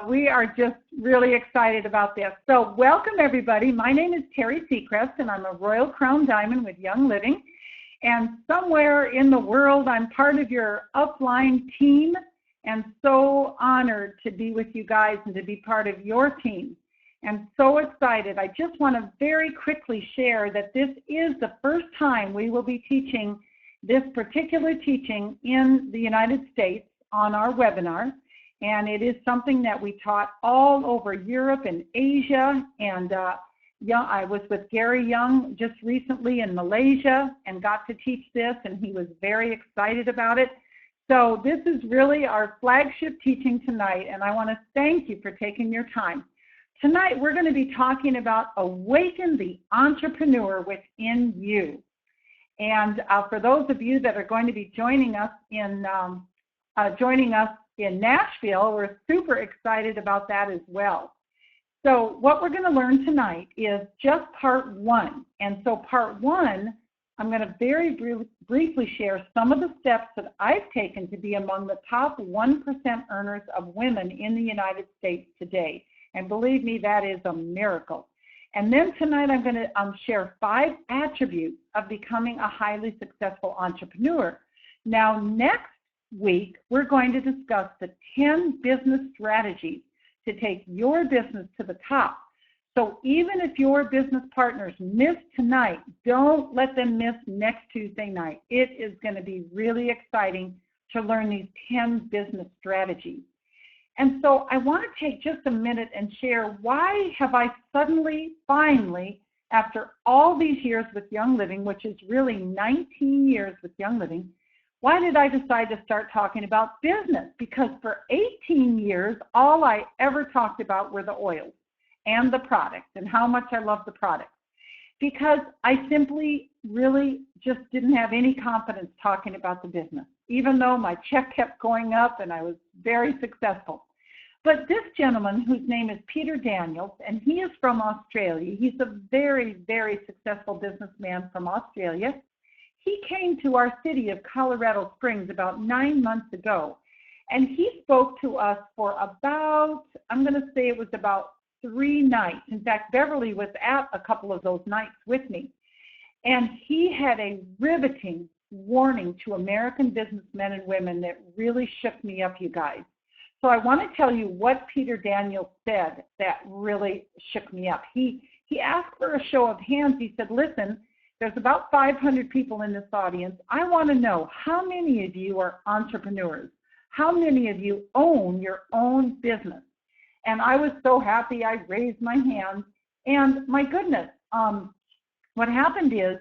we are just really excited about this. So welcome, everybody. My name is Teri Secrest, and I'm a Royal Crown Diamond with Young Living. And somewhere in the world, I'm part of your upline team, and so honored to be with you guys and to be part of your team. And so excited. I just want to very quickly share that this is the first time we will be teaching this particular teaching in the United States on our webinar. And it is something that we taught all over Europe and Asia. And I was with Gary Young just recently in Malaysia and got to teach this, and he was very excited about it. So this is really our flagship teaching tonight, and I want to thank you for taking your time. Tonight we're going to be talking about awaken the entrepreneur within you. And for those of you that are going to be joining us in Nashville, we're super excited about that as well. So what we're going to learn tonight is just part one. And so part one, I'm going to very briefly share some of the steps that I've taken to be among the top 1% earners of women in the United States today. And believe me, that is a miracle. And then tonight I'm going to share 5 attributes of becoming a highly successful entrepreneur. Now, next week, we're going to discuss the 10 business strategies to take your business to the top. So even if your business partners miss tonight, don't let them miss next Tuesday night. It is going to be really exciting to learn these 10 business strategies. And so I want to take just a minute and share why have I suddenly, finally, after all these years with Young Living, which is really 19 years with Young Living, why did I decide to start talking about business? Because for 18 years, all I ever talked about were the oils and the products and how much I love the products. Because I simply really just didn't have any confidence talking about the business, even though my check kept going up and I was very successful. But this gentleman, whose name is Peter Daniels, and he is from Australia, he's a very, very successful businessman from Australia. He came to our city of Colorado Springs about 9 months ago, and he spoke to us for about, I'm going to say it was about 3 nights. In fact, Beverly was at a couple of those nights with me, and he had a riveting warning to American businessmen and women that really shook me up, you guys. So I want to tell you what Peter Daniels said that really shook me up. He asked for a show of hands. He said, listen, there's about 500 people in this audience. I want to know how many of you are entrepreneurs? How many of you own your own business? And I was so happy I raised my hand. And my goodness, what happened is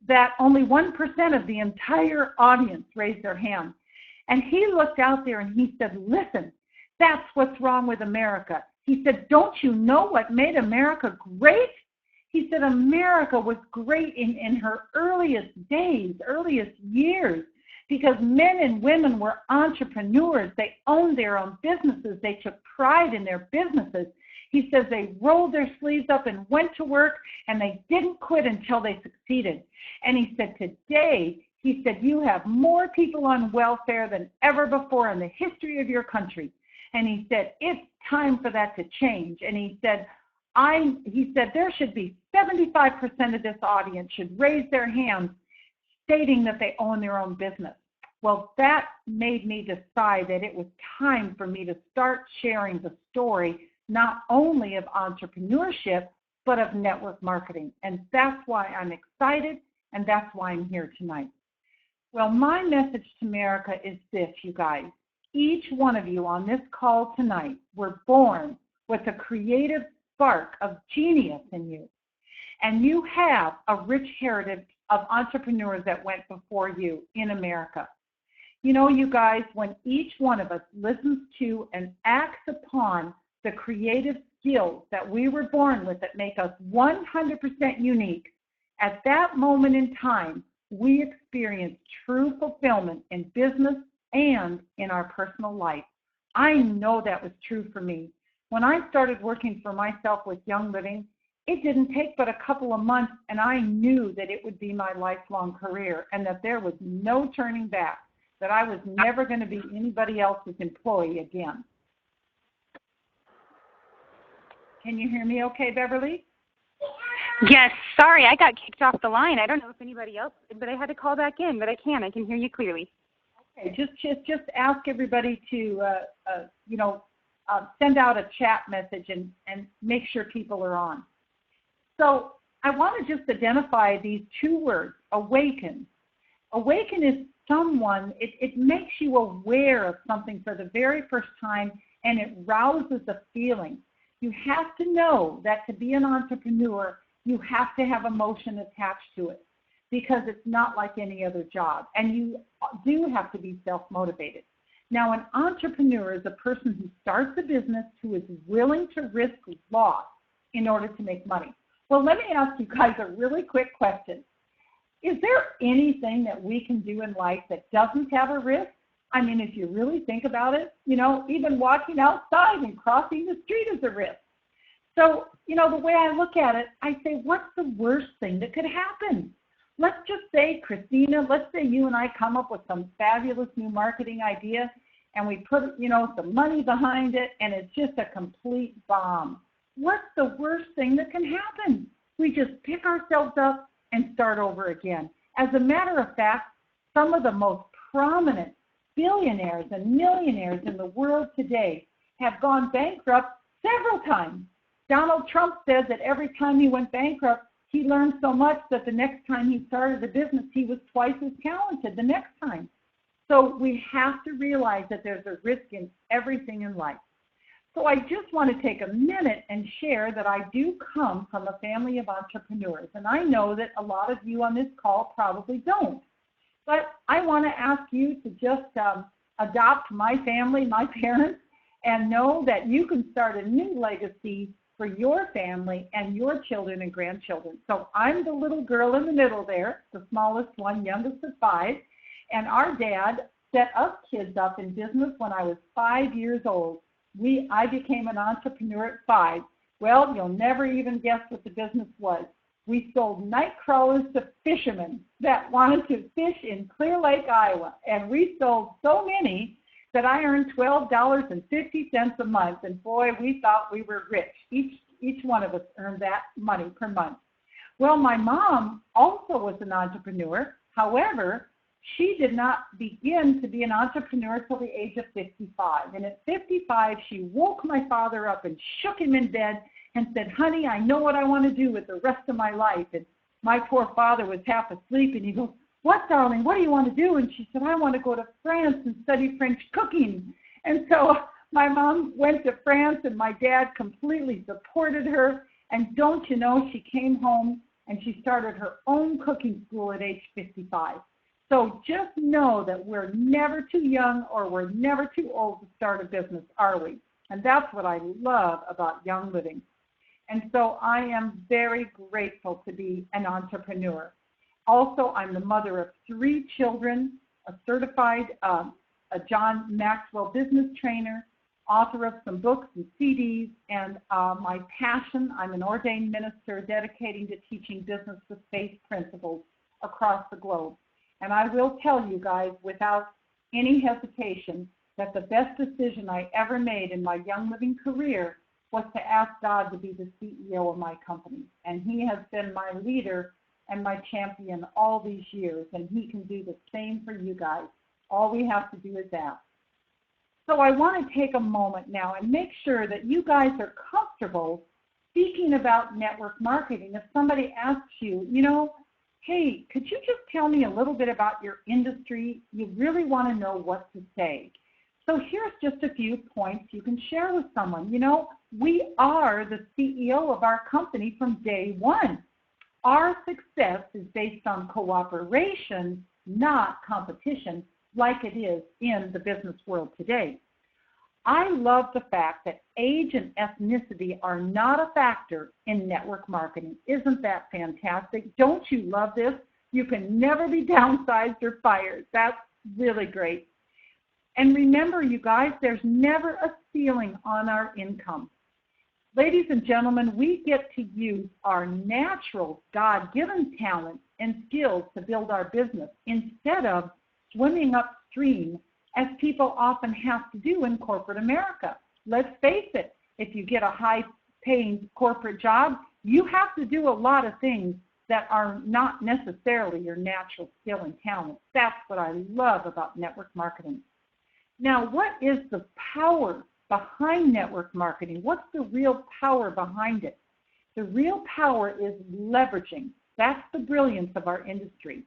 that only 1% of the entire audience raised their hand. And he looked out there and he said, listen, that's what's wrong with America. He said, don't you know what made America great? He said America was great in her earliest days, earliest years, because men and women were entrepreneurs. They owned their own businesses. They took pride in their businesses. He says they rolled their sleeves up and went to work, and they didn't quit until they succeeded. And he said today, he said, you have more people on welfare than ever before in the history of your country. And he said, it's time for that to change. And he said, there should be 75% of this audience should raise their hands stating that they own their own business. Well, that made me decide that it was time for me to start sharing the story, not only of entrepreneurship, but of network marketing. And that's why I'm excited, and that's why I'm here tonight. Well, my message to America is this, you guys. Each one of you on this call tonight were born with a creative spark of genius in you. And you have a rich heritage of entrepreneurs that went before you in America. You know, you guys, when each one of us listens to and acts upon the creative skills that we were born with that make us 100% unique, at that moment in time, we experience true fulfillment in business and in our personal life. I know that was true for me. When I started working for myself with Young Living, it didn't take but a couple of months, and I knew that it would be my lifelong career and that there was no turning back, that I was never going to be anybody else's employee again. Can you hear me okay, Beverly? Yes, sorry, I got kicked off the line. I don't know if anybody else, but I had to call back in, but I can hear you clearly. Okay, just ask everybody to, send out a chat message and make sure people are on. So I want to just identify these two words, awaken. Awaken is someone, it makes you aware of something for the very first time, and it rouses a feeling. You have to know that to be an entrepreneur, you have to have emotion attached to it because it's not like any other job. And you do have to be self-motivated. Now, an entrepreneur is a person who starts a business who is willing to risk loss in order to make money. Well, let me ask you guys a really quick question. Is there anything that we can do in life that doesn't have a risk? I mean, if you really think about it, even walking outside and crossing the street is a risk. So, the way I look at it, I say, what's the worst thing that could happen? Let's just say, Christina, let's say you and I come up with some fabulous new marketing idea and we put, some money behind it and it's just a complete bomb. What's the worst thing that can happen? We just pick ourselves up and start over again. As a matter of fact, some of the most prominent billionaires and millionaires in the world today have gone bankrupt several times. Donald Trump says that every time he went bankrupt, he learned so much that the next time he started a business, he was twice as talented the next time. So we have to realize that there's a risk in everything in life. So I just want to take a minute and share that I do come from a family of entrepreneurs, and I know that a lot of you on this call probably don't. But I want to ask you to just adopt my family, my parents, and know that you can start a new legacy for your family and your children and grandchildren. So I'm the little girl in the middle there, the smallest one, youngest of 5, and our dad set us kids up in business when I was 5 years old. I became an entrepreneur at 5. Well, you'll never even guess what the business was. We sold night crawlers to fishermen that wanted to fish in Clear Lake, Iowa, and we sold so many that I earned $12.50 a month, and boy, we thought we were rich. Each one of us earned that money per month. Well, my mom also was an entrepreneur. However, she did not begin to be an entrepreneur until the age of 55. And at 55, she woke my father up and shook him in bed and said, honey, I know what I want to do with the rest of my life. And my poor father was half asleep, and he goes, what, darling, what do you want to do? And she said, I want to go to France and study French cooking. And so my mom went to France, and my dad completely supported her. And don't you know, she came home and she started her own cooking school at age 55. So just know that we're never too young or we're never too old to start a business, are we? And that's what I love about Young Living. And so I am very grateful to be an entrepreneur. Also, I'm the mother of 3 children, a certified a John Maxwell business trainer, author of some books and CDs, and my passion, I'm an ordained minister dedicating to teaching business with faith principles across the globe. And I will tell you guys without any hesitation that the best decision I ever made in my Young Living career was to ask God to be the CEO of my company. And he has been my leader and my champion all these years, and he can do the same for you guys. All we have to do is ask. So I want to take a moment now and make sure that you guys are comfortable speaking about network marketing. If somebody asks you, hey, could you just tell me a little bit about your industry? You really want to know what to say. So here's just a few points you can share with someone. We are the CEO of our company from day one. Our success is based on cooperation, not competition, like it is in the business world today. I love the fact that age and ethnicity are not a factor in network marketing. Isn't that fantastic? Don't you love this? You can never be downsized or fired. That's really great. And remember, you guys, there's never a ceiling on our income. Ladies and gentlemen, we get to use our natural God-given talents and skills to build our business instead of swimming upstream as people often have to do in corporate America. Let's face it, if you get a high paying corporate job, you have to do a lot of things that are not necessarily your natural skill and talent. That's what I love about network marketing. Now, what is the power behind network marketing? What's the real power behind it? The real power is leveraging. That's the brilliance of our industry.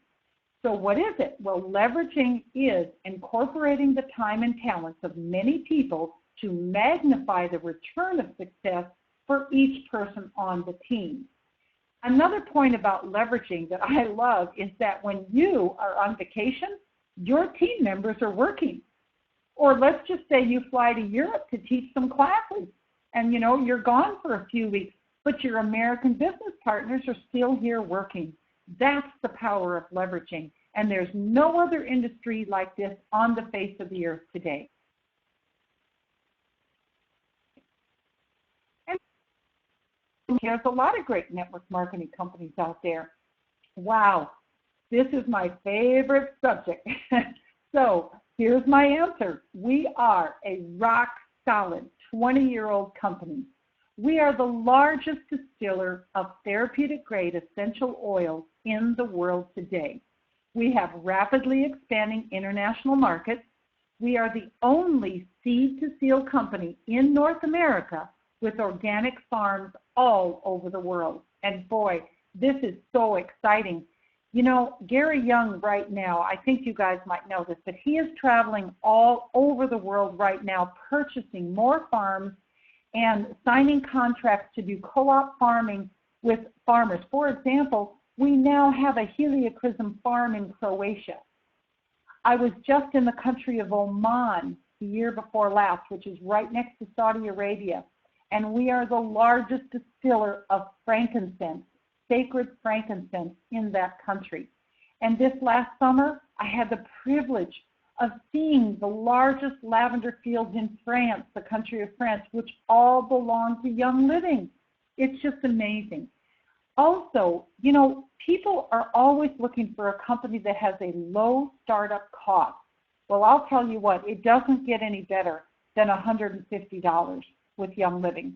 So what is it? Well, leveraging is incorporating the time and talents of many people to magnify the return of success for each person on the team. Another point about leveraging that I love is that when you are on vacation, your team members are working. Or let's just say you fly to Europe to teach some classes and, you're gone for a few weeks, but your American business partners are still here working. That's the power of leveraging, and there's no other industry like this on the face of the earth today. And there's a lot of great network marketing companies out there. Wow, this is my favorite subject. So here's my answer. We are a rock-solid 20-year-old company. We are the largest distiller of therapeutic-grade essential oils in the world today. We have rapidly expanding international markets. We are the only seed-to-seal company in North America with organic farms all over the world. And boy, this is so exciting. Gary Young right now, I think you guys might know this, but he is traveling all over the world right now, purchasing more farms and signing contracts to do co-op farming with farmers. For example, we now have a heliochrysum farm in Croatia. I was just in the country of Oman the year before last, which is right next to Saudi Arabia, and we are the largest distiller of frankincense, sacred frankincense in that country. And this last summer, I had the privilege of seeing the largest lavender fields in France, the country of France, which all belong to Young Living. It's just amazing. Also, people are always looking for a company that has a low startup cost. Well, I'll tell you what, it doesn't get any better than $150 with Young Living.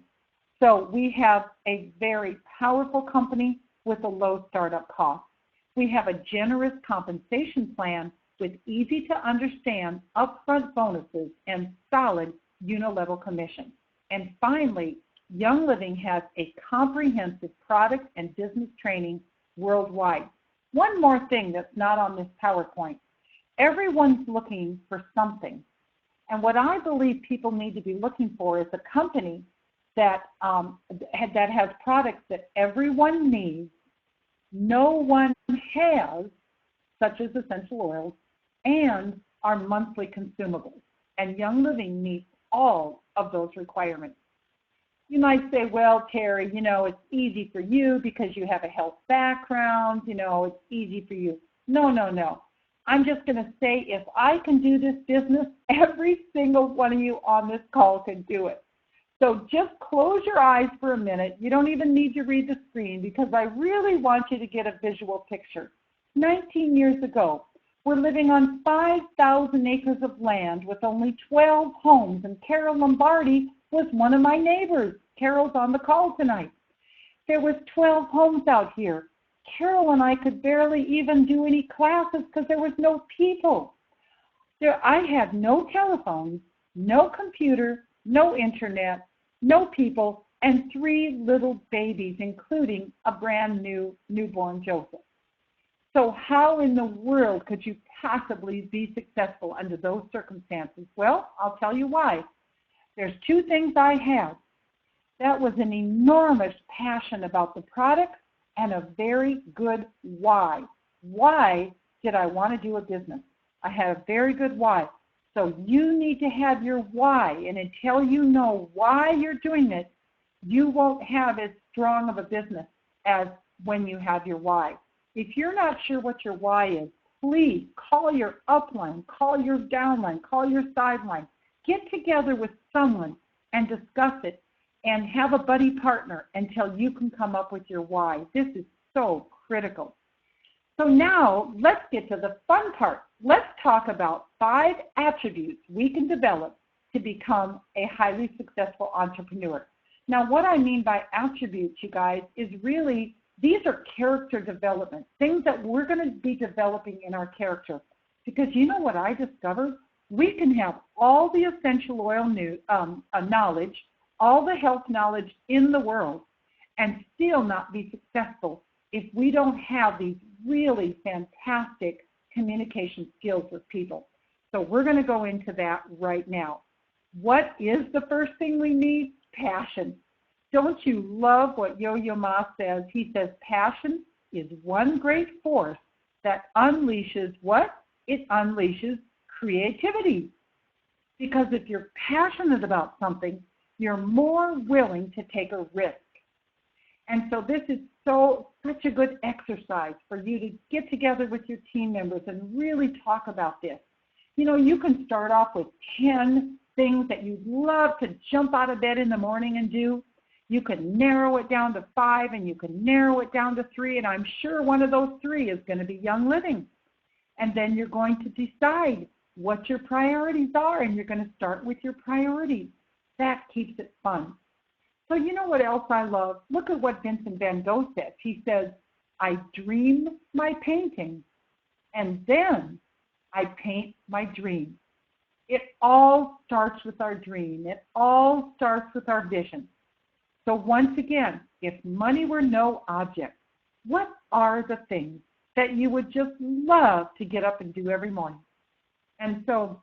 So we have a very powerful company with a low startup cost. We have a generous compensation plan with easy-to-understand upfront bonuses and solid unit-level commission. And finally, Young Living has a comprehensive product and business training worldwide. One more thing that's not on this PowerPoint. Everyone's looking for something. And what I believe people need to be looking for is a company that has products that everyone needs, no one has, such as essential oils, and are monthly consumables. And Young Living meets all of those requirements. You might say, well, Teri, it's easy for you because you have a health background, it's easy for you. No. I'm just going to say if I can do this business, every single one of you on this call can do it. So just close your eyes for a minute. You don't even need to read the screen because I really want you to get a visual picture. 19 years ago, we're living on 5,000 acres of land with only 12 homes, and Carol Lombardi was one of my neighbors. Carol's on the call tonight. There was 12 homes out here. Carol and I could barely even do any classes because there was no people. I had no telephones, no computer, no internet, no people, and 3 little babies, including a brand new newborn Joseph. So how in the world could you possibly be successful under those circumstances? Well, I'll tell you why. There's 2 things I had. That was an enormous passion about the product and a very good why. Why did I want to do a business? I had a very good why. So you need to have your why, and until you know why you're doing it, you won't have as strong of a business as when you have your why. If you're not sure what your why is, please call your upline, call your downline, call your sideline. Get together with someone and discuss it and have a buddy partner until you can come up with your why. This is so critical. So now let's get to the fun part. Let's talk about 5 attributes we can develop to become a highly successful entrepreneur. Now, what I mean by attributes, you guys, is really these are character development, things that we're going to be developing in our character. Because you know what I discovered? We can have all the essential oil knowledge, all the health knowledge in the world, and still not be successful if we don't have these really fantastic communication skills with people. So we're going to go into that right now. What is the first thing we need? Passion. Don't you love what Yo-Yo Ma says? He says passion is one great force that unleashes what? It unleashes creativity. Because if you're passionate about something, you're more willing to take a risk. And so this is such a good exercise for you to get together with your team members and really talk about this. You know, you can start off with 10 things that you'd love to jump out of bed in the morning and do. You can narrow it down to 5, and you can narrow it down to 3, and I'm sure one of those 3 is going to be Young Living. And then you're going to decide what your priorities are, and you're going to start with your priorities. That keeps it fun. So you know what else I love? Look at what Vincent van Gogh says. He says, I dream my painting, and then I paint my dream. It all starts with our dream. It all starts with our vision. So once again, if money were no object, what are the things that you would just love to get up and do every morning? And so,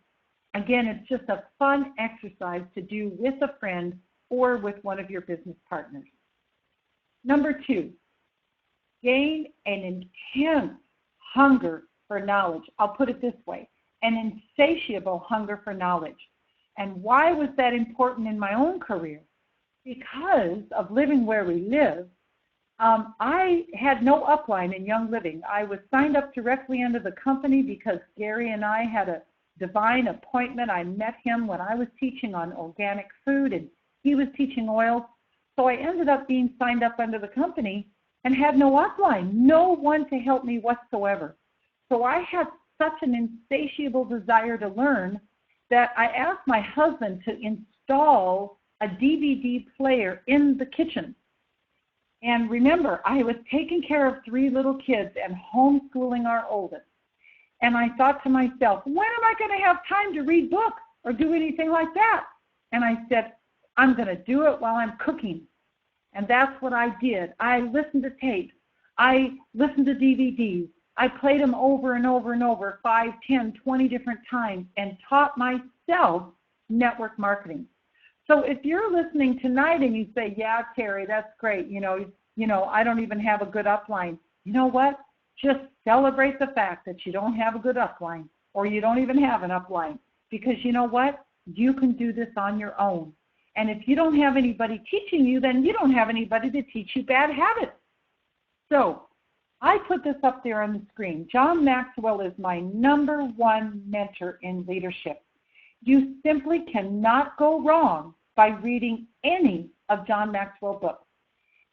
again, it's just a fun exercise to do with a friend or with one of your business partners. Number 2, gain an intense hunger for knowledge. I'll put it this way, an insatiable hunger for knowledge. And why was that important in my own career? Because of living where we live, I had no upline in Young Living. I was signed up directly into the company because Gary and I had a divine appointment. I met him when I was teaching on organic food, and he was teaching oils. So I ended up being signed up under the company and had no upline, no one to help me whatsoever. So I had such an insatiable desire to learn that I asked my husband to install a DVD player in the kitchen. And remember, I was taking care of 3 little kids and homeschooling our oldest. And I thought to myself, when am I going to have time to read books or do anything like that? And I said, I'm going to do it while I'm cooking. And that's what I did. I listened to tapes. I listened to DVDs. I played them over and over and over 5, 10, 20 different times and taught myself network marketing. So if you're listening tonight and you say, yeah, Teri, that's great. You know, I don't even have a good upline. You know what? Just celebrate the fact that you don't have a good upline or you don't even have an upline, because you know what? You can do this on your own. And if you don't have anybody teaching you, then you don't have anybody to teach you bad habits. So I put this up there on the screen. John Maxwell is my #1 mentor in leadership. You simply cannot go wrong by reading any of John Maxwell's books.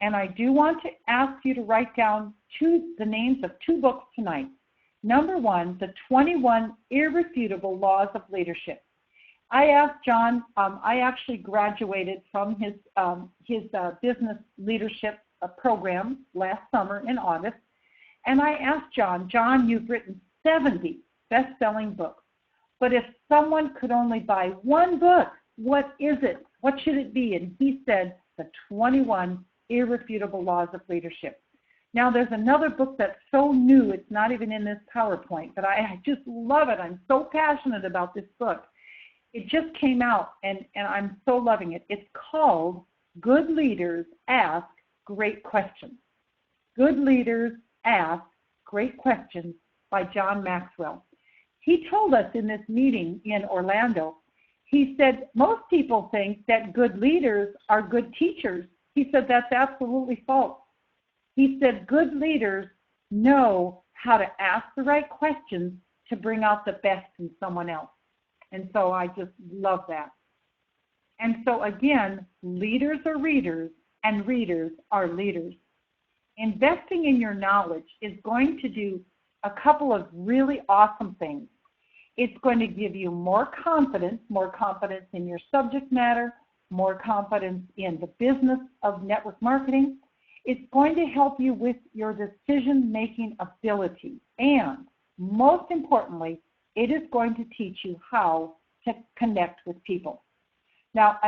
And I do want to ask you to write down the names of 2 books tonight. Number 1, The 21 Irrefutable Laws of Leadership. I asked John, I actually graduated from his business leadership program last summer in August. And I asked John, you've written 70 best-selling books. But if someone could only buy 1 book, what is it? What should it be? And he said, The 21 Irrefutable Laws of Leadership. Now, there's another book that's so new, it's not even in this PowerPoint, but I just love it. I'm so passionate about this book. It just came out, and I'm so loving it. It's called Good Leaders Ask Great Questions. Good Leaders Ask Great Questions by John Maxwell. He told us in this meeting in Orlando, he said, most people think that good leaders are good teachers. He said that's absolutely false. He said good leaders know how to ask the right questions to bring out the best in someone else. And so I just love that. And so again, leaders are readers and readers are leaders. Investing in your knowledge is going to do a couple of really awesome things. It's going to give you more confidence in your subject matter, more confidence in the business of network marketing. It's going to help you with your decision-making ability. And most importantly, it is going to teach you how to connect with people. Now,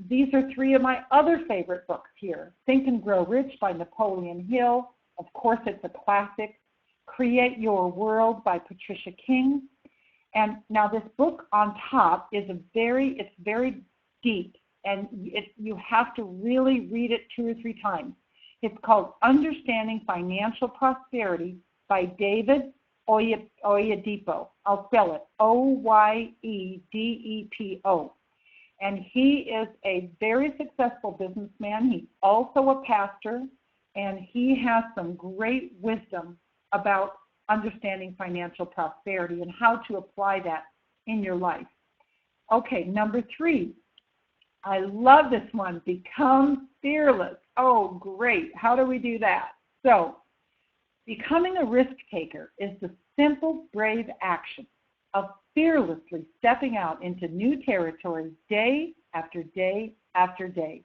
these are three of my other favorite books here. Think and Grow Rich by Napoleon Hill. Of course, it's a classic. Create Your World by Patricia King. And now this book on top is it's very deep, and you have to really read it 2 or 3 times. It's called Understanding Financial Prosperity by David Oyedepo. I'll spell it, Oyedepo. And he is a very successful businessman. He's also a pastor, and he has some great wisdom about understanding financial prosperity and how to apply that in your life. Okay, number 3. I love this one, Become Fearless. Oh, great. How do we do that? So, becoming a risk taker is the simple, brave action of fearlessly stepping out into new territory day after day after day.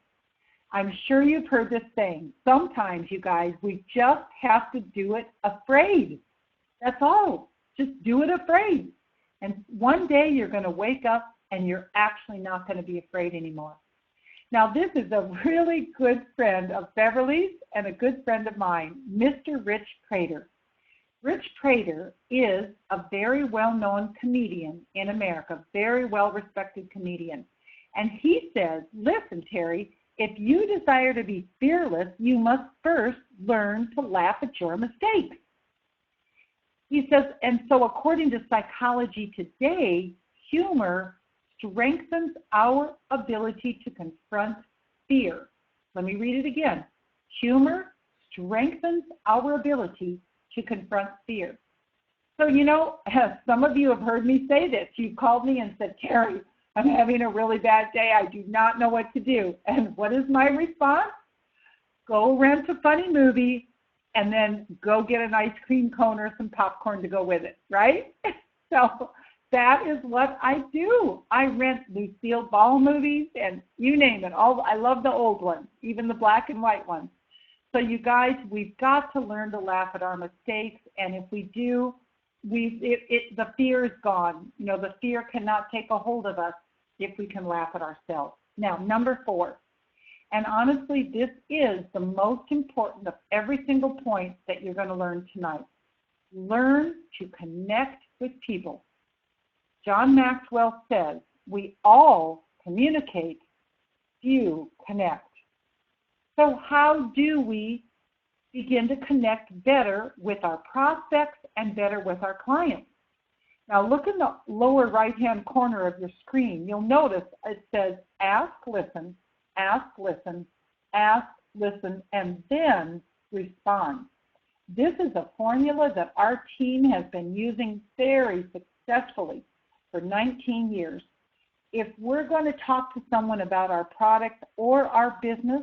I'm sure you've heard this saying. Sometimes, you guys, we just have to do it afraid. That's all. Just do it afraid. And one day you're going to wake up and you're actually not going to be afraid anymore. Now, this is a really good friend of Beverly's and a good friend of mine, Mr. Rich Prater. Rich Prater is a very well-known comedian in America, very well-respected comedian. And he says, listen, Teri, if you desire to be fearless, you must first learn to laugh at your mistakes. He says, and so according to Psychology Today, humor strengthens our ability to confront fear. Let me read it again. Humor strengthens our ability to confront fear. So, some of you have heard me say this. You called me and said, Teri, I'm having a really bad day. I do not know what to do. And what is my response? Go rent a funny movie and then go get an ice cream cone or some popcorn to go with it, right? So that is what I do. I rent Lucille Ball movies and you name it. I love the old ones, even the black and white ones. So you guys, we've got to learn to laugh at our mistakes, and if we do, the fear is gone. The fear cannot take a hold of us if we can laugh at ourselves. Now, number 4, and honestly, this is the most important of every single point that you're going to learn tonight. Learn to connect with people. John Maxwell says, we all communicate, few connect. So how do we begin to connect better with our prospects and better with our clients? Now look in the lower right-hand corner of your screen. You'll notice it says ask, listen, ask, listen, ask, listen, and then respond. This is a formula that our team has been using very successfully for 19 years. If we're going to talk to someone about our product or our business,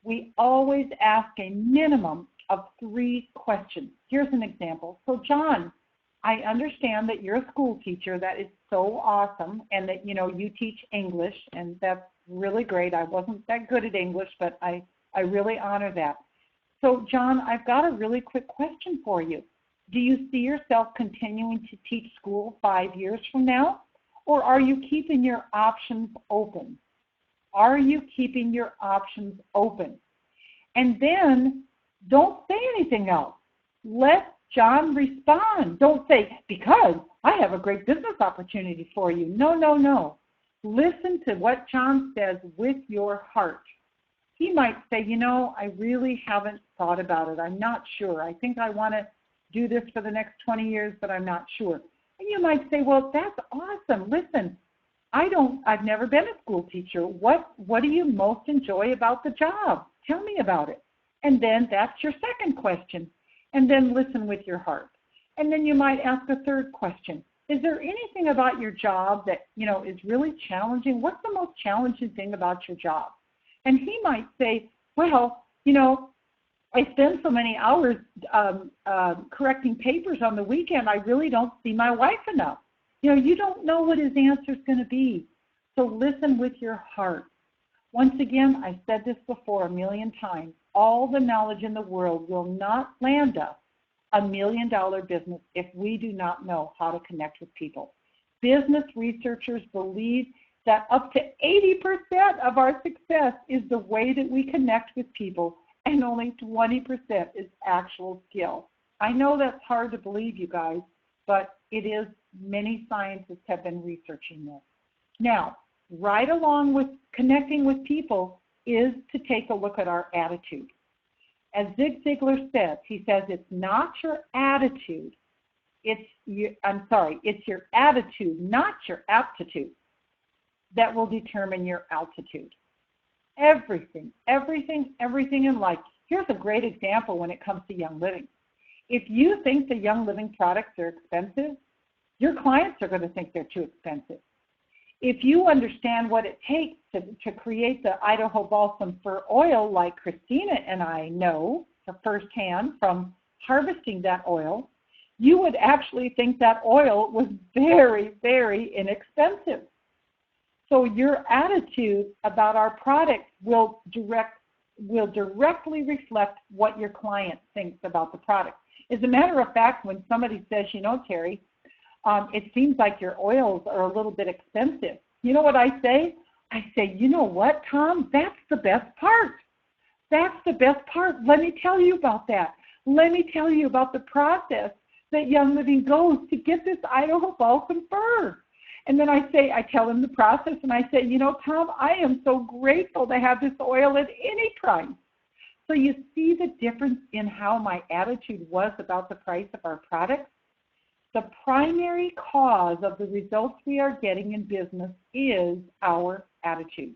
we always ask a minimum of 3 questions. Here's an example. So, John, I understand that you're a school teacher. That is so awesome, and that, you teach English, and that's really great. I wasn't that good at English, but I really honor that. So, John, I've got a really quick question for you. Do you see yourself continuing to teach school 5 years from now, or are you keeping your options open? Are you keeping your options open? And then don't say anything else. Let John respond. Don't say, because I have a great business opportunity for you. No. Listen to what John says with your heart. He might say, I really haven't thought about it. I'm not sure. I think I want to do this for the next 20 years, but I'm not sure. And you might say, well, that's awesome. Listen, I've never been a school teacher. What do you most enjoy about the job? Tell me about it. And then that's your second question. And then listen with your heart. And then you might ask a third question. Is there anything about your job that, is really challenging? What's the most challenging thing about your job? And he might say, well, I spend so many hours correcting papers on the weekend, I really don't see my wife enough. You don't know what his answer is going to be. So listen with your heart. Once again, I've said this before a million times, all the knowledge in the world will not land us $1 million business if we do not know how to connect with people. Business researchers believe that up to 80% of our success is the way that we connect with people, and only 20% is actual skill. I know that's hard to believe, you guys, but it is. Many scientists have been researching this. Now, right along with connecting with people is to take a look at our attitude. As Zig Ziglar says, he says it's not your attitude, it's your attitude, not your aptitude, that will determine your altitude. Everything in life. Here's a great example when it comes to Young Living. If you think the Young Living products are expensive, your clients are going to think they're too expensive. If you understand what it takes to create the Idaho Balsam Fir Oil, like Christina and I know firsthand from harvesting that oil, you would actually think that oil was very, very inexpensive. So your attitude about our product will directly reflect what your client thinks about the product. As a matter of fact, when somebody says, Teri, it seems like your oils are a little bit expensive. You know what I say? I say, you know what, Tom? That's the best part. That's the best part. Let me tell you about that. Let me tell you about the process that Young Living goes to get this Idaho Balsam Fir. And then I tell him the process, and I say, Tom, I am so grateful to have this oil at any price. So you see the difference in how my attitude was about the price of our products? The primary cause of the results we are getting in business is our attitude.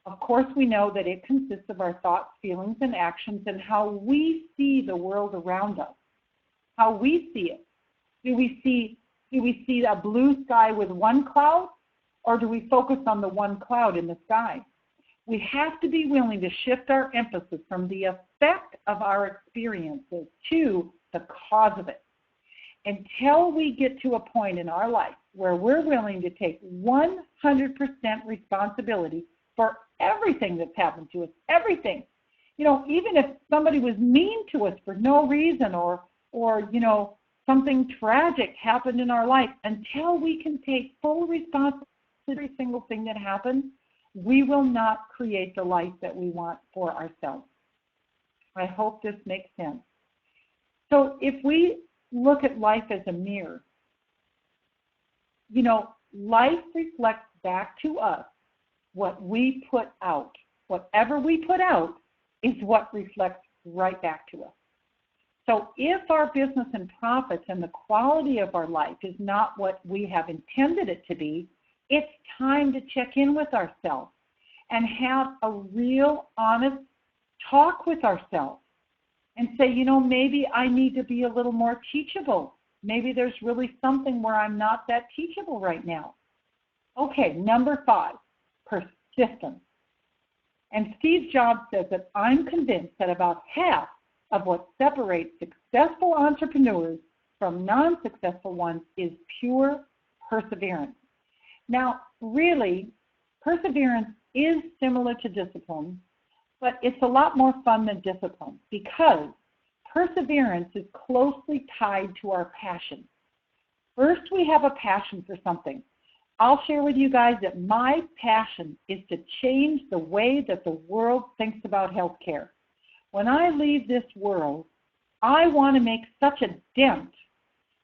Of course, we know that it consists of our thoughts, feelings, and actions, and how we see the world around us, how we see it. Do we see a blue sky with one cloud, or do we focus on the one cloud in the sky? We have to be willing to shift our emphasis from the effect of our experiences to the cause of it. Until we get to a point in our life where we're willing to take 100% responsibility for everything that's happened to us, everything. Even if somebody was mean to us for no reason or something tragic happened in our life, until we can take full responsibility for every single thing that happened, we will not create the life that we want for ourselves. I hope this makes sense. So if we look at life as a mirror, life reflects back to us what we put out. Whatever we put out is what reflects right back to us. So if our business and profits and the quality of our life is not what we have intended it to be, it's time to check in with ourselves and have a real honest talk with ourselves and say, maybe I need to be a little more teachable. Maybe there's really something where I'm not that teachable right now. Okay, number 5, persistence. And Steve Jobs says that I'm convinced that about half of what separates successful entrepreneurs from non-successful ones is pure perseverance. Now, really, perseverance is similar to discipline, but it's a lot more fun than discipline because perseverance is closely tied to our passion. First, we have a passion for something. I'll share with you guys that my passion is to change the way that the world thinks about healthcare. When I leave this world, I want to make such a dent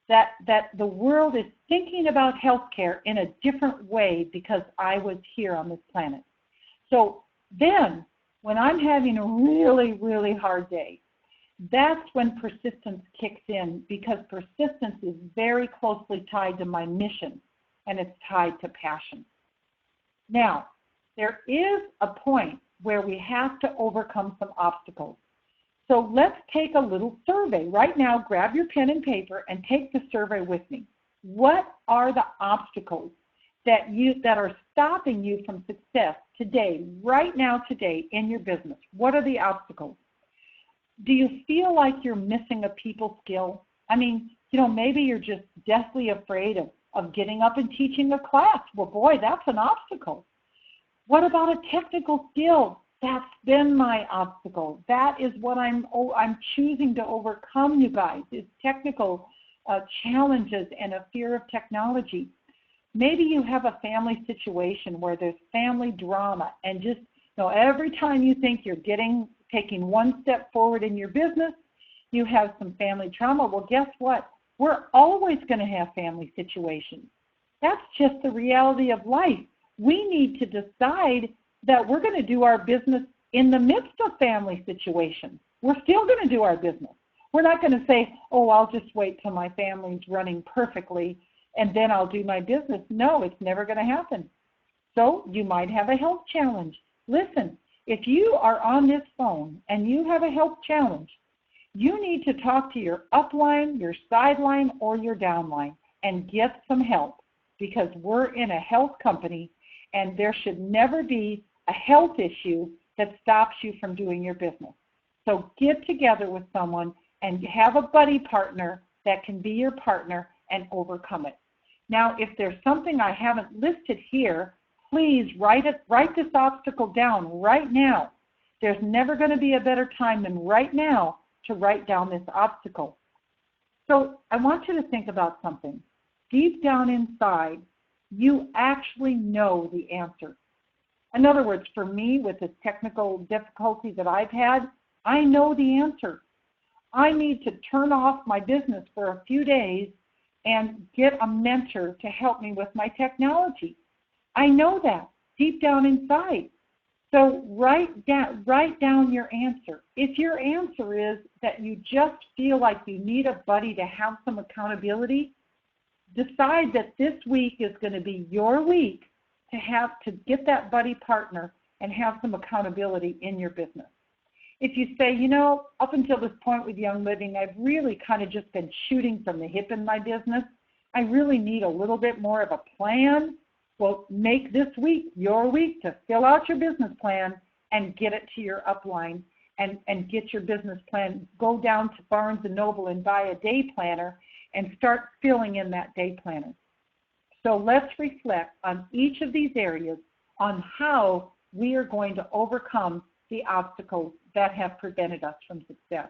that the world is thinking about healthcare in a different way because I was here on this planet. So then, when I'm having a really, really hard day, that's when persistence kicks in because persistence is very closely tied to my mission and it's tied to passion. Now, there is a point where we have to overcome some obstacles. So let's take a little survey. Right now, grab your pen and paper and take the survey with me. What are the obstacles that are stopping you from success today, right now today in your business? What are the obstacles? Do you feel like you're missing a people skill? I mean, maybe you're just deathly afraid of getting up and teaching a class. Well, boy, that's an obstacle. What about a technical skill? That's been my obstacle. That is what I'm choosing to overcome, you guys, is technical challenges and a fear of technology. Maybe you have a family situation where there's family drama, and just every time you think you're taking one step forward in your business, you have some family trauma. Well, guess what? We're always going to have family situations. That's just the reality of life. We need to decide that we're going to do our business in the midst of family situations. We're still going to do our business. We're not going to say, oh, I'll just wait till my family's running perfectly and then I'll do my business. No, it's never going to happen. So you might have a health challenge. Listen, if you are on this phone and you have a health challenge, you need to talk to your upline, your sideline, or your downline and get some help, because we're in a health company and there should never be a health issue that stops you from doing your business. So get together with someone and have a buddy partner that can be your partner and overcome it. Now, if there's something I haven't listed here, please write this obstacle down right now. There's never going to be a better time than right now to write down this obstacle. So I want you to think about something. Deep down inside, you actually know the answer. In other words, for me, with this technical difficulty that I've had, I know the answer. I need to turn off my business for a few days and get a mentor to help me with my technology. I know that deep down inside. So write down your answer. If your answer is that you just feel like you need a buddy to have some accountability, decide that this week is going to be your week to get that buddy partner and have some accountability in your business. If you say, up until this point with Young Living, I've really kind of just been shooting from the hip in my business. I really need a little bit more of a plan. Well, make this week your week to fill out your business plan and get it to your upline and get your business plan. Go down to Barnes & Noble and buy a day planner and start filling in that day planner. So let's reflect on each of these areas on how we are going to overcome the obstacles that have prevented us from success.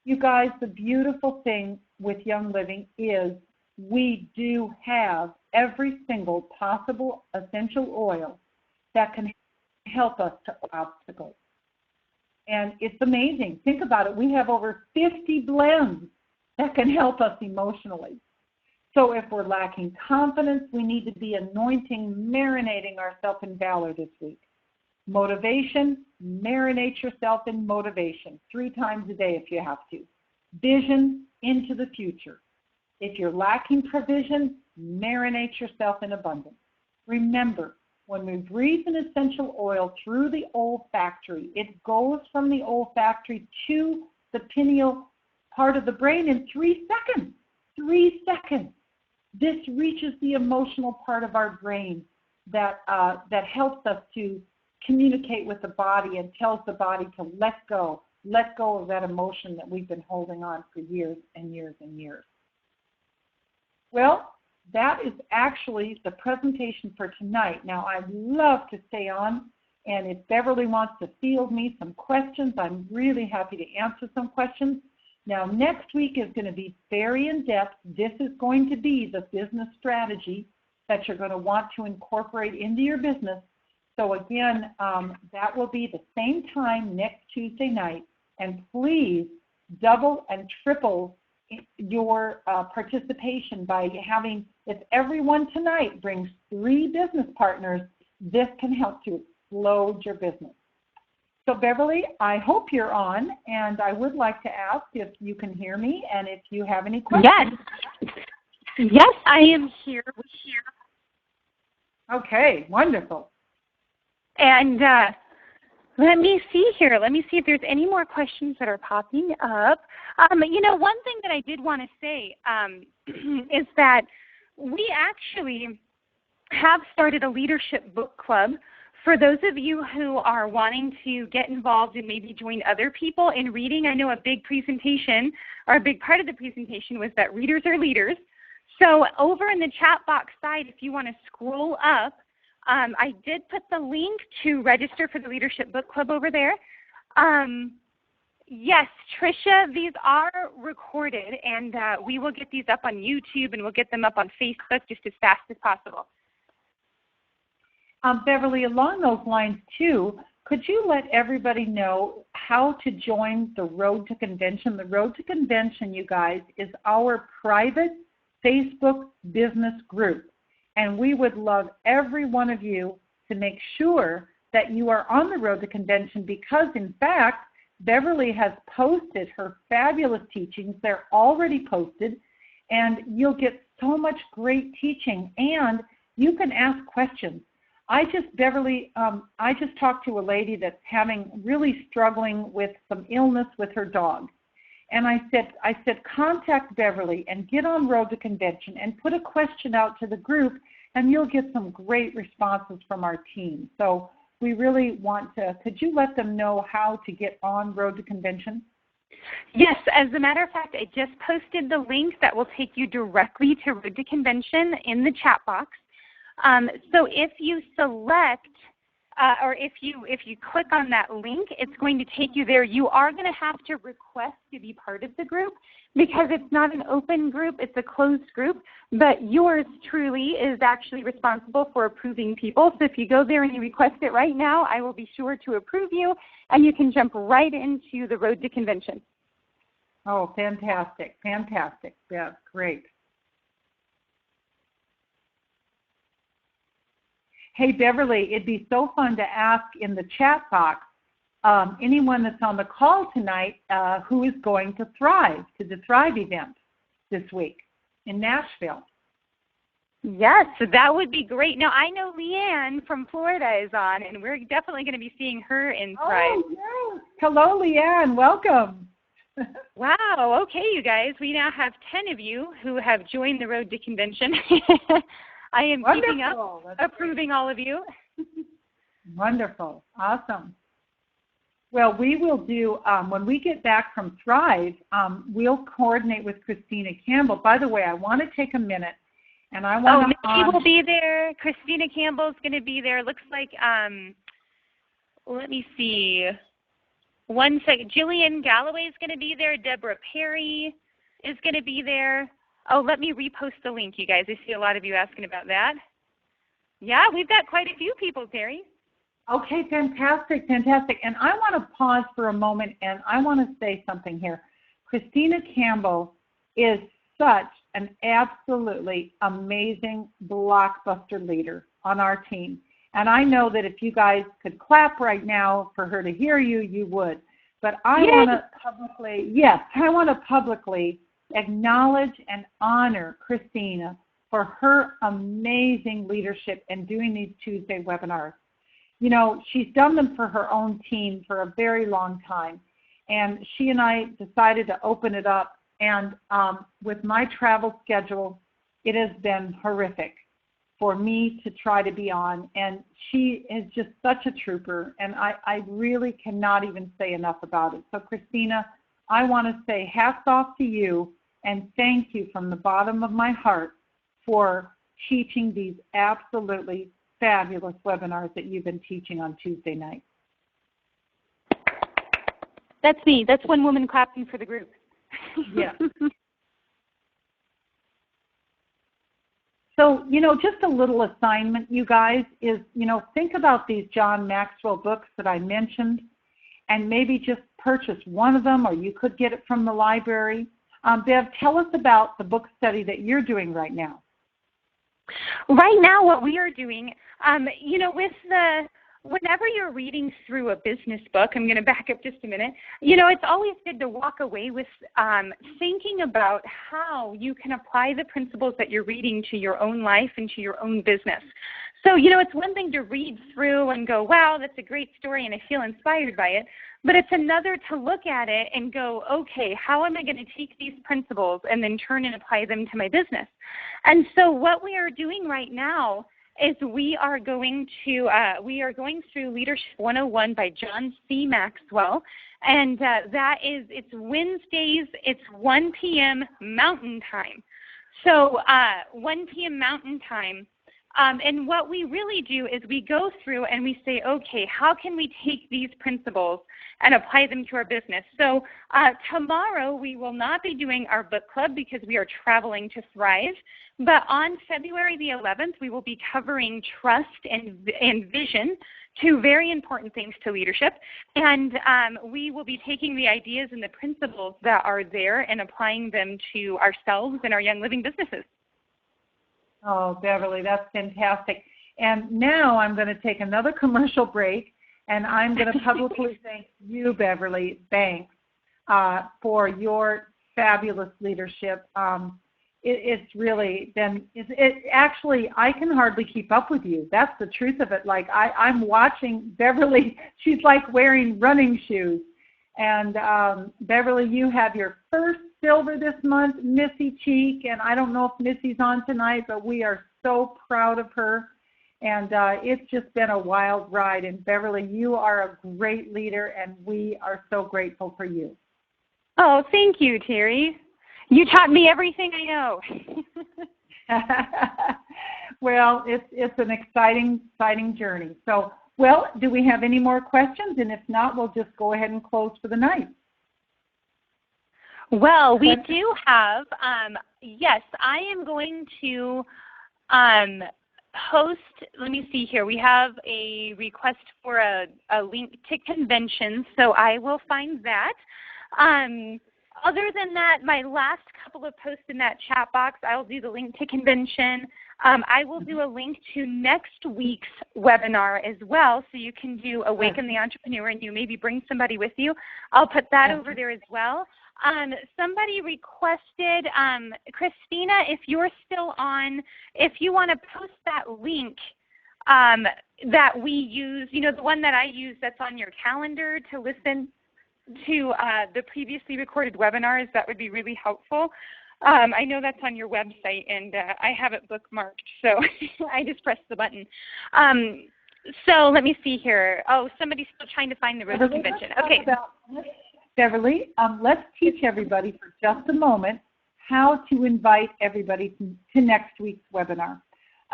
You guys, the beautiful thing with Young Living is we do have every single possible essential oil that can help us to obstacles. And it's amazing. Think about it. We have over 50 blends that can help us emotionally. So if we're lacking confidence, we need to be anointing, marinating ourselves in valor this week. Motivation, marinate yourself in motivation 3 times a day if you have to. Vision into the future. If you're lacking provision, marinate yourself in abundance. Remember, when we breathe an essential oil through the olfactory, it goes from the olfactory to the pineal part of the brain in 3 seconds. 3 seconds. This reaches the emotional part of our brain that helps us to communicate with the body and tells the body to let go of that emotion that we've been holding on for years and years and years. Well, that is actually the presentation for tonight. Now, I'd love to stay on, and if Beverly wants to field me some questions, I'm really happy to answer some questions. Now, next week is going to be very in-depth. This is going to be the business strategy that you're going to want to incorporate into your business. So again, that will be the same time next Tuesday night. And please double and triple your participation by having, if everyone tonight brings 3 business partners, this can help to explode your business. So Beverly, I hope you're on, and I would like to ask if you can hear me and if you have any questions. Yes, I am here. Okay, wonderful. And let me see here. Let me see if there's any more questions that are popping up. One thing that I did want to say is that we actually have started a leadership book club for those of you who are wanting to get involved and maybe join other people in reading. I know a big presentation, or a big part of the presentation was that readers are leaders. So over in the chat box side, if you want to scroll up, I did put the link to register for the Leadership Book Club over there. Yes, Tricia, these are recorded, and we will get these up on YouTube, and we'll get them up on Facebook just as fast as possible. Beverly, along those lines, too, could you let everybody know how to join the Road to Convention? The Road to Convention, you guys, is our private Facebook business group. And we would love every one of you to make sure that you are on the Road to Convention because, in fact, Beverly has posted her fabulous teachings. They're already posted, and you'll get so much great teaching, and you can ask questions. Beverly, I just talked to a lady that's really struggling with some illness with her dog. And I said, contact Beverly and get on Road to Convention and put a question out to the group, and you'll get some great responses from our team. So we really could you let them know how to get on Road to Convention? Yes, as a matter of fact, I just posted the link that will take you directly to Road to Convention in the chat box. So if you select or if you click on that link, it's going to take you there. You are going to have to request to be part of the group because it's not an open group, it's a closed group, but yours truly is actually responsible for approving people. So if you go there and you request it right now, I will be sure to approve you, and you can jump right into the Road to Convention. Oh, fantastic, fantastic. Yeah, great. Hey, Beverly, it'd be so fun to ask in the chat box anyone that's on the call tonight who is going to Thrive, to the Thrive event this week in Nashville. Yes, that would be great. Now, I know Leanne from Florida is on, and we're definitely going to be seeing her in Thrive. Oh, yes. Hello, Leanne. Welcome. Wow. Okay, you guys. We now have 10 of you who have joined the Road to Convention. I am Wonderful. keeping up, approving all of you. Wonderful. Awesome. Well, we will do, when we get back from Thrive, we'll coordinate with Christina Campbell. By the way, I want to take a minute, and I want to... Nikki will be there. Christina Campbell's going to be there. Looks like, let me see. One second. Jillian Galloway's going to be there. Deborah Perry is going to be there. Oh, let me repost the link, you guys. I see a lot of you asking about that. Yeah, we've got quite a few people, Teri. Okay, fantastic, fantastic. And I want to pause for a moment, and I want to say something here. Christina Campbell is such an absolutely amazing blockbuster leader on our team. And I know that if you guys could clap right now for her to hear you, you would. But I want to publicly acknowledge and honor Christina for her amazing leadership in doing these Tuesday webinars. You know, she's done them for her own team for a very long time. And she and I decided to open it up. And with my travel schedule, it has been horrific for me to try to be on. And she is just such a trooper. And I really cannot even say enough about it. So, Christina, I want to say hats off to you and thank you from the bottom of my heart for teaching these absolutely fabulous webinars that you've been teaching on Tuesday night. That's me. That's one woman clapping for the group. Yeah. So, you know, just a little assignment, you guys, is, you know, think about these John Maxwell books that I mentioned and maybe just purchase one of them, or you could get it from the library. Bev, tell us about the book study that you're doing right now. Right now, what we are doing, you know, whenever you're reading through a business book, I'm going to back up just a minute, you know, it's always good to walk away with thinking about how you can apply the principles that you're reading to your own life and to your own business. So, you know, it's one thing to read through and go, wow, that's a great story and I feel inspired by it. But it's another to look at it and go, okay, how am I going to take these principles and then turn and apply them to my business? And so what we are doing right now is we are going through Leadership 101 by John C. Maxwell. And it's Wednesdays, it's 1 p.m. Mountain Time. So 1 p.m. Mountain Time. And what we really do is we go through and we say, okay, how can we take these principles and apply them to our business? So tomorrow we will not be doing our book club because we are traveling to Thrive. But on February the 11th, we will be covering trust and vision, two very important things to leadership. And we will be taking the ideas and the principles that are there and applying them to ourselves and our Young Living businesses. Oh, Beverly, that's fantastic. And now I'm going to take another commercial break, and I'm going to publicly thank you, Beverly Banks, for your fabulous leadership. It's really been, actually, I can hardly keep up with you. That's the truth of it. Like, I'm watching Beverly. She's like wearing running shoes. And Beverly, you have your first silver this month, Missy Cheek, and I don't know if Missy's on tonight, but we are so proud of her. And it's just been a wild ride. And Beverly, you are a great leader, and we are so grateful for you. Oh, thank you, Teri. You taught me everything I know. Well, it's an exciting journey. So, well, do we have any more questions? And if not, we'll just go ahead and close for the night. Well, we do have, yes, I am going to post, let me see here, we have a request for a link to convention, so I will find that. Other than that, my last couple of posts in that chat box, I'll do the link to convention. I will do a link to next week's webinar as well, so you can do Awaken the Entrepreneur, and you maybe bring somebody with you. I'll put that over there as well. Somebody requested, Christina, if you're still on, if you want to post that link that we use, you know, the one that I use that's on your calendar to listen to the previously recorded webinars, that would be really helpful. I know that's on your website, and I have it bookmarked, so I just pressed the button. So let me see here. Oh, somebody's still trying to find the road to convention. Okay. Beverly, let's teach everybody for just a moment how to invite everybody to next week's webinar.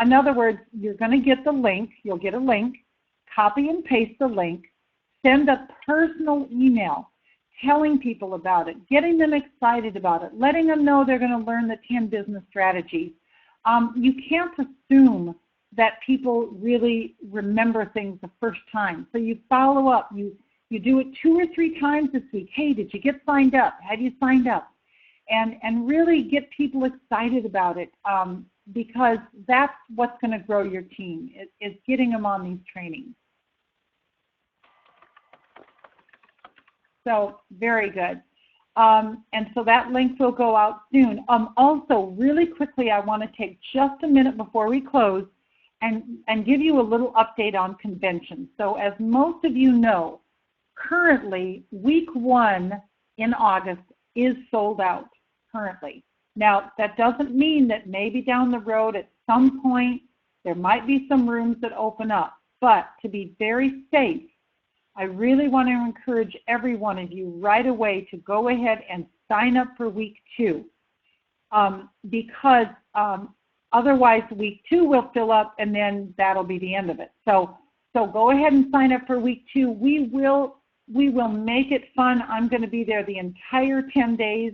In other words, you're going to get the link. You'll get a link, copy and paste the link, send a personal email telling people about it, getting them excited about it, letting them know they're going to learn the 10 business strategies. You can't assume that people really remember things the first time. So you follow up. You do it 2 or 3 times this week. Hey, did you get signed up? Have you signed up? And really get people excited about it because that's what's going to grow your team, is getting them on these trainings. So very good. And so that link will go out soon. Also, really quickly, I want to take just a minute before we close and give you a little update on conventions. So as most of you know, currently, week 1 in August is sold out currently. Now, that doesn't mean that maybe down the road at some point there might be some rooms that open up. But to be very safe, I really want to encourage every one of you right away to go ahead and sign up for week 2 because otherwise week 2 will fill up and then that'll be the end of it. So go ahead and sign up for week 2. We will make it fun. I'm going to be there the entire 10 days,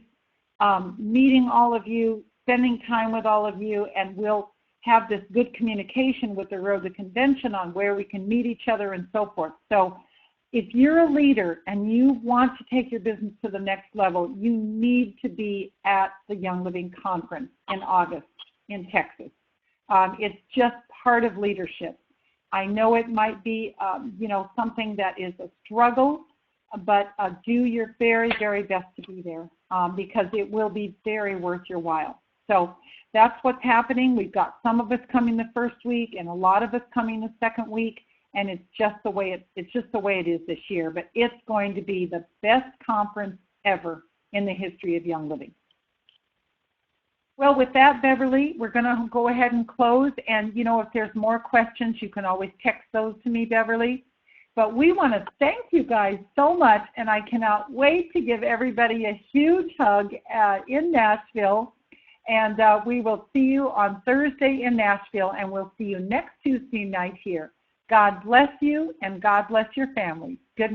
meeting all of you, spending time with all of you, and we'll have this good communication with the Road to Convention on where we can meet each other and so forth. So if you're a leader and you want to take your business to the next level, you need to be at the Young Living Conference in August in Texas. It's just part of leadership. I know it might be, something that is a struggle, but do your very, very best to be there because it will be very worth your while. So that's what's happening. We've got some of us coming the first week and a lot of us coming the second week, and it's just the way it is this year. But it's going to be the best conference ever in the history of Young Living. Well, with that, Beverly, we're going to go ahead and close. And, if there's more questions, you can always text those to me, Beverly. But we want to thank you guys so much, and I cannot wait to give everybody a huge hug in Nashville. And we will see you on Thursday in Nashville, and we'll see you next Tuesday night here. God bless you, and God bless your family. Good night.